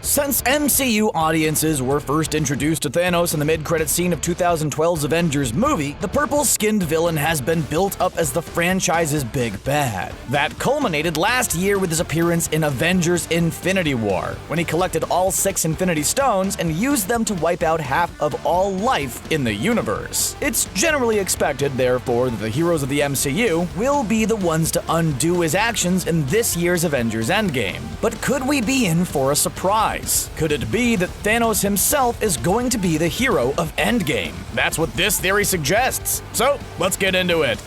Since MCU audiences were first introduced to Thanos in the mid-credit scene of 2012's Avengers movie, the purple-skinned villain has been built up as the franchise's big bad. That culminated last year with his appearance in Avengers Infinity War, when he collected all 6 Infinity Stones and used them to wipe out half of all life in the universe. It's generally expected, therefore, that the heroes of the MCU will be the ones to undo his actions in this year's Avengers Endgame. But could we be in for a surprise? Could it be that Thanos himself is going to be the hero of Endgame? That's what this theory suggests. So, let's get into it.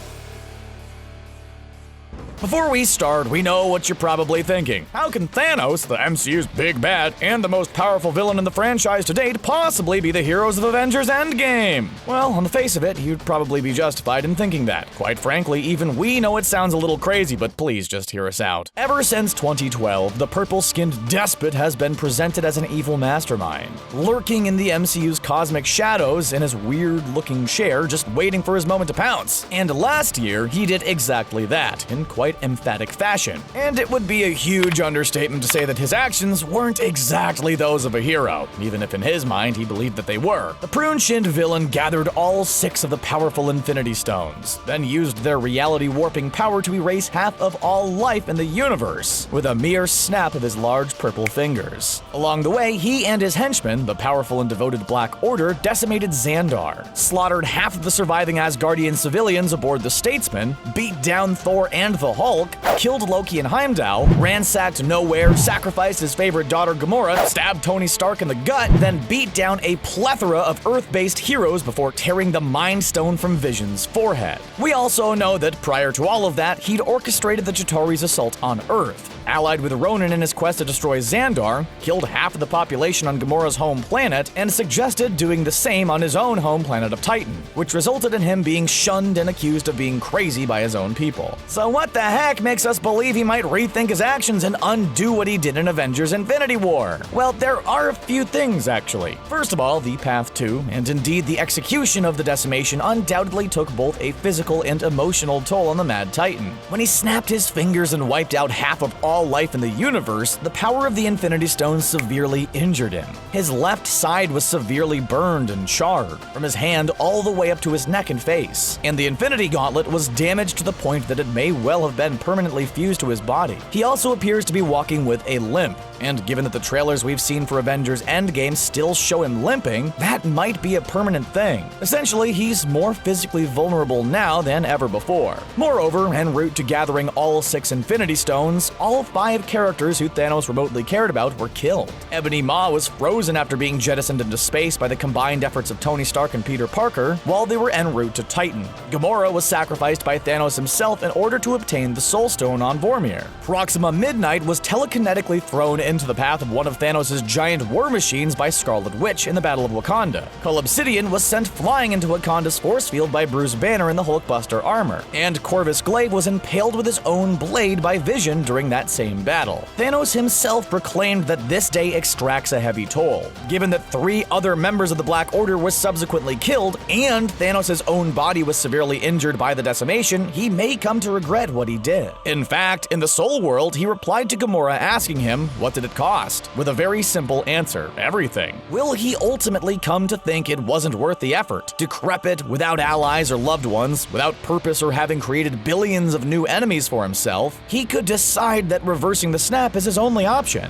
Before we start, we know what you're probably thinking. How can Thanos, the MCU's big bad and the most powerful villain in the franchise to date, possibly be the heroes of Avengers Endgame? Well, on the face of it, you'd probably be justified in thinking that. Quite frankly, even we know it sounds a little crazy, but please just hear us out. Ever since 2012, the purple-skinned despot has been presented as an evil mastermind, lurking in the MCU's cosmic shadows in his weird-looking chair, just waiting for his moment to pounce. And last year, he did exactly that, in quite emphatic fashion. And it would be a huge understatement to say that his actions weren't exactly those of a hero, even if in his mind he believed that they were. The prune-shinned villain gathered all 6 of the powerful Infinity Stones, then used their reality-warping power to erase half of all life in the universe, with a mere snap of his large purple fingers. Along the way, he and his henchmen, the powerful and devoted Black Order, decimated Xandar, slaughtered half of the surviving Asgardian civilians aboard the Statesman, beat down Thor and the Hulk, killed Loki and Heimdall, ransacked nowhere, sacrificed his favorite daughter Gamora, stabbed Tony Stark in the gut, then beat down a plethora of Earth-based heroes before tearing the Mind Stone from Vision's forehead. We also know that prior to all of that, he'd orchestrated the Chitauri's assault on Earth, allied with Ronan in his quest to destroy Xandar, killed half of the population on Gamora's home planet, and suggested doing the same on his own home planet of Titan, which resulted in him being shunned and accused of being crazy by his own people. So what the heck makes us believe he might rethink his actions and undo what he did in Avengers Infinity War? Well, there are a few things, actually. First of all, the path to, and indeed the execution of the Decimation undoubtedly took both a physical and emotional toll on the Mad Titan. When he snapped his fingers and wiped out half of all life in the universe, the power of the Infinity Stones severely injured him. His left side was severely burned and charred, from his hand all the way up to his neck and face, and the Infinity Gauntlet was damaged to the point that it may well have been permanently fused to his body. He also appears to be walking with a limp, and given that the trailers we've seen for Avengers Endgame still show him limping, that might be a permanent thing. Essentially, he's more physically vulnerable now than ever before. Moreover, en route to gathering all 6 Infinity Stones, all 5 characters who Thanos remotely cared about were killed. Ebony Maw was frozen after being jettisoned into space by the combined efforts of Tony Stark and Peter Parker while they were en route to Titan. Gamora was sacrificed by Thanos himself in order to obtain the Soul Stone on Vormir. Proxima Midnight was telekinetically thrown into the path of one of Thanos' giant war machines by Scarlet Witch in the Battle of Wakanda. Cull Obsidian was sent flying into Wakanda's force field by Bruce Banner in the Hulkbuster armor, and Corvus Glaive was impaled with his own blade by Vision during that same battle. Thanos himself proclaimed that this day extracts a heavy toll. Given that 3 other members of the Black Order were subsequently killed, and Thanos' own body was severely injured by the Decimation, he may come to regret what he did. In fact, in the Soul World, he replied to Gamora asking him, what did it cost? With a very simple answer, everything. Will he ultimately come to think it wasn't worth the effort? Decrepit, without allies or loved ones, without purpose or having created billions of new enemies for himself, he could decide that reversing the snap is his only option.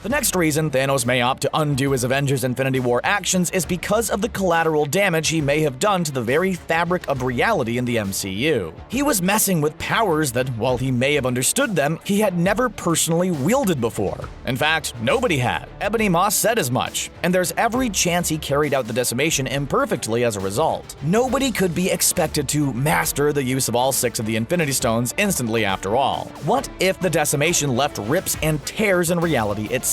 The next reason Thanos may opt to undo his Avengers Infinity War actions is because of the collateral damage he may have done to the very fabric of reality in the MCU. He was messing with powers that, while he may have understood them, he had never personally wielded before. In fact, nobody had. Ebony Maw said as much, and there's every chance he carried out the Decimation imperfectly as a result. Nobody could be expected to master the use of all 6 of the Infinity Stones instantly after all. What if the Decimation left rips and tears in reality itself,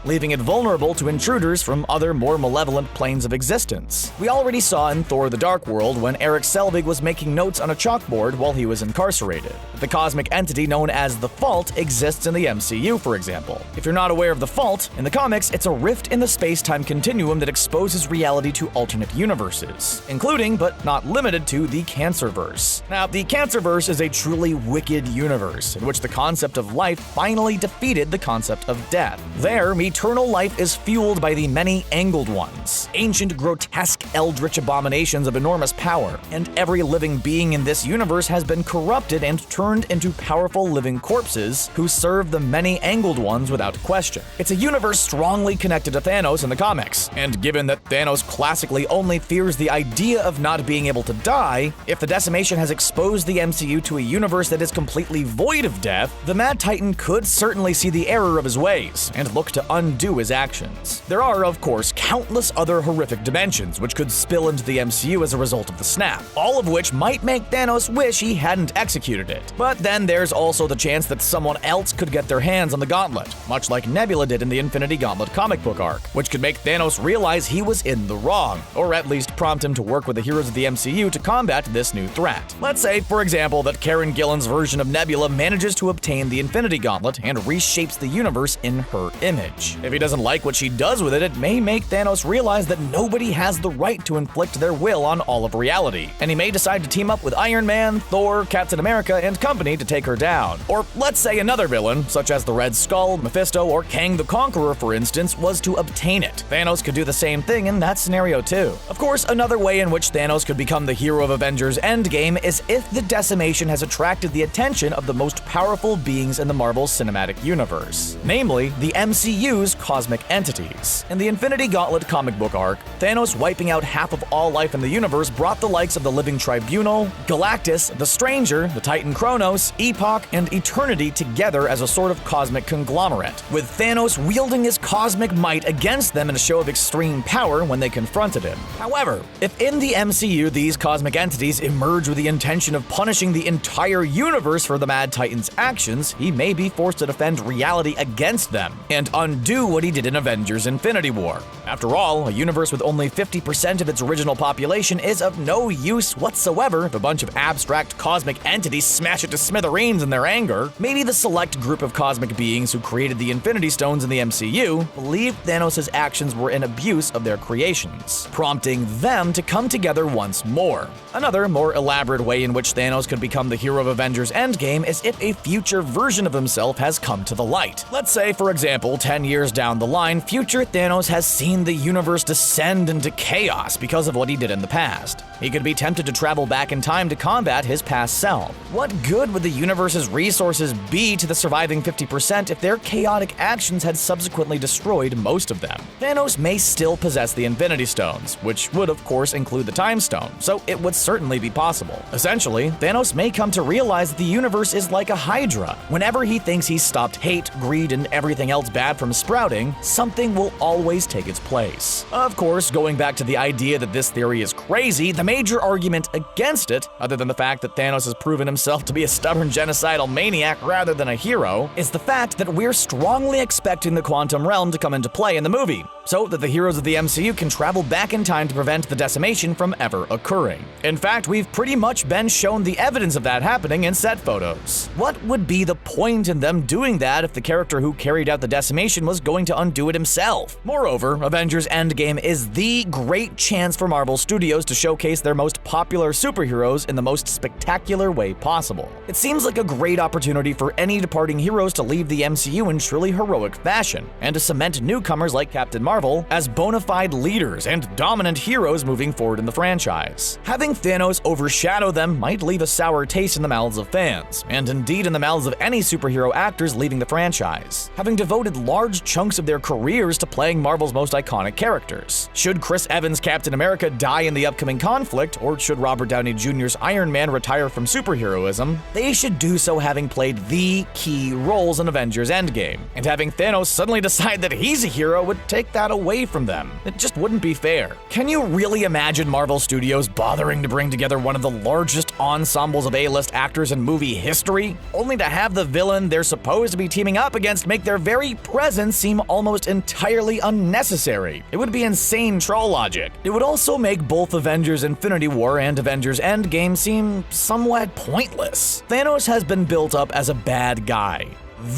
leaving it vulnerable to intruders from other more malevolent planes of existence? We already saw in Thor: The Dark World when Eric Selvig was making notes on a chalkboard while he was incarcerated. The cosmic entity known as the Fault exists in the MCU, for example. If you're not aware of the Fault, in the comics, it's a rift in the space-time continuum that exposes reality to alternate universes, including, but not limited to, the Cancerverse. Now, the Cancerverse is a truly wicked universe in which the concept of life finally defeated the concept of death. There, eternal life is fueled by the many angled ones, ancient grotesque eldritch abominations of enormous power, and every living being in this universe has been corrupted and turned into powerful living corpses who serve the many angled ones without question. It's a universe strongly connected to Thanos in the comics, and given that Thanos classically only fears the idea of not being able to die, if the Decimation has exposed the MCU to a universe that is completely void of death, the Mad Titan could certainly see the error of his ways and look to undo his actions. There are, of course, countless other horrific dimensions which could spill into the MCU as a result of the snap, all of which might make Thanos wish he hadn't executed it. But then there's also the chance that someone else could get their hands on the gauntlet, much like Nebula did in the Infinity Gauntlet comic book arc, which could make Thanos realize he was in the wrong, or at least prompt him to work with the heroes of the MCU to combat this new threat. Let's say, for example, that Karen Gillan's version of Nebula manages to obtain the Infinity Gauntlet and reshapes the universe in her image. If he doesn't like what she does with it, it may make Thanos realize that nobody has the right to inflict their will on all of reality, and he may decide to team up with Iron Man, Thor, Captain America, and company to take her down. Or let's say another villain, such as the Red Skull, Mephisto, or Kang the Conqueror, for instance, was to obtain it. Thanos could do the same thing in that scenario too. Of course, another way in which Thanos could become the hero of Avengers Endgame is if the Decimation has attracted the attention of the most powerful beings in the Marvel Cinematic Universe, namely the MCU's cosmic entities. In the Infinity Gauntlet comic book arc, Thanos wiping out half of all life in the universe brought the likes of the Living Tribunal, Galactus, the Stranger, the Titan Kronos, Epoch, and Eternity together as a sort of cosmic conglomerate, with Thanos wielding his cosmic might against them in a show of extreme power when they confronted him. However, if in the MCU these cosmic entities emerge with the intention of punishing the entire universe for the Mad Titan's actions, he may be forced to defend reality against them and undo what he did in Avengers Infinity War. After all, a universe with only 50% of its original population is of no use whatsoever if a bunch of abstract cosmic entities smash it to smithereens in their anger. Maybe the select group of cosmic beings who created the Infinity Stones in the MCU believed Thanos' actions were an abuse of their creations, prompting them to come together once more. Another, more elaborate way in which Thanos could become the hero of Avengers Endgame is if a future version of himself has come to the light. Let's say, for example, 10 years down the line, future Thanos has seen the universe descend into chaos because of what he did in the past. He could be tempted to travel back in time to combat his past self. What good would the universe's resources be to the surviving 50% if their chaotic actions had subsequently destroyed most of them? Thanos may still possess the Infinity Stones, which would of course include the Time Stone, so it would certainly be possible. Essentially, Thanos may come to realize that the universe is like a hydra. Whenever he thinks he's stopped hate, greed, and everything else bad from sprouting, something will always take its place. Of course, going back to the idea that this theory is crazy, the major argument against it, other than the fact that Thanos has proven himself to be a stubborn genocidal maniac rather than a hero, is the fact that we're strongly expecting the quantum realm to come into play in the movie, so that the heroes of the MCU can travel back in time to prevent the Decimation from ever occurring. In fact, we've pretty much been shown the evidence of that happening in set photos. What would be the point in them doing that if the character who carried out the Decimation was going to undo it himself? Moreover, Avengers Endgame is the great chance for Marvel Studios to showcase their most popular superheroes in the most spectacular way possible. It seems like a great opportunity for any departing heroes to leave the MCU in truly heroic fashion, and to cement newcomers like Captain Marvel as bona fide leaders and dominant heroes moving forward in the franchise. Having Thanos overshadow them might leave a sour taste in the mouths of fans, and indeed in the mouths of any superhero actors leaving the franchise, having devoted large chunks of their careers to playing Marvel's most iconic characters. Should Chris Evans' Captain America die in the upcoming conflict, or should Robert Downey Jr.'s Iron Man retire from superheroism, they should do so having played the key roles in Avengers Endgame, and having Thanos suddenly decide that he's a hero would take that away from them. It just wouldn't be fair. Can you really imagine Marvel Studios bothering to bring together one of the largest ensembles of A-list actors in movie history, only to have the villain they're supposed to be teaming up against make their very presence seem almost entirely unnecessary? It would be insane troll logic. It would also make both Avengers Infinity War and Avengers Endgame seem somewhat pointless. Thanos has been built up as a bad guy.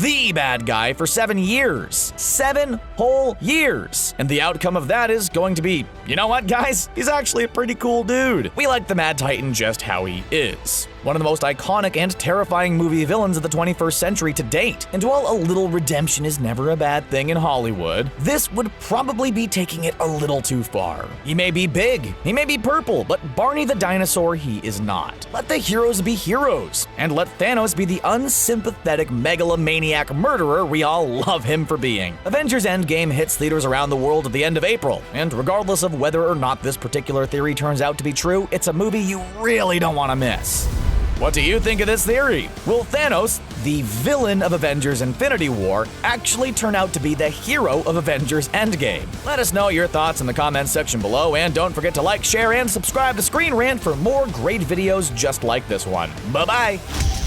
The bad guy for 7 years. 7 whole years. And the outcome of that is going to be, you know what, guys? He's actually a pretty cool dude. We like the Mad Titan just how he is. one of the most iconic and terrifying movie villains of the 21st century to date. And while a little redemption is never a bad thing in Hollywood, this would probably be taking it a little too far. He may be big, he may be purple, but Barney the dinosaur, he is not. Let the heroes be heroes, and let Thanos be the unsympathetic megalomaniac murderer we all love him for being. Avengers Endgame hits theaters around the world at the end of April, and regardless of whether or not this particular theory turns out to be true, it's a movie you really don't want to miss. What do you think of this theory? Will Thanos, the villain of Avengers Infinity War, actually turn out to be the hero of Avengers Endgame? Let us know your thoughts in the comments section below, and don't forget to like, share, and subscribe to ScreenRant for more great videos just like this one. Bye-bye!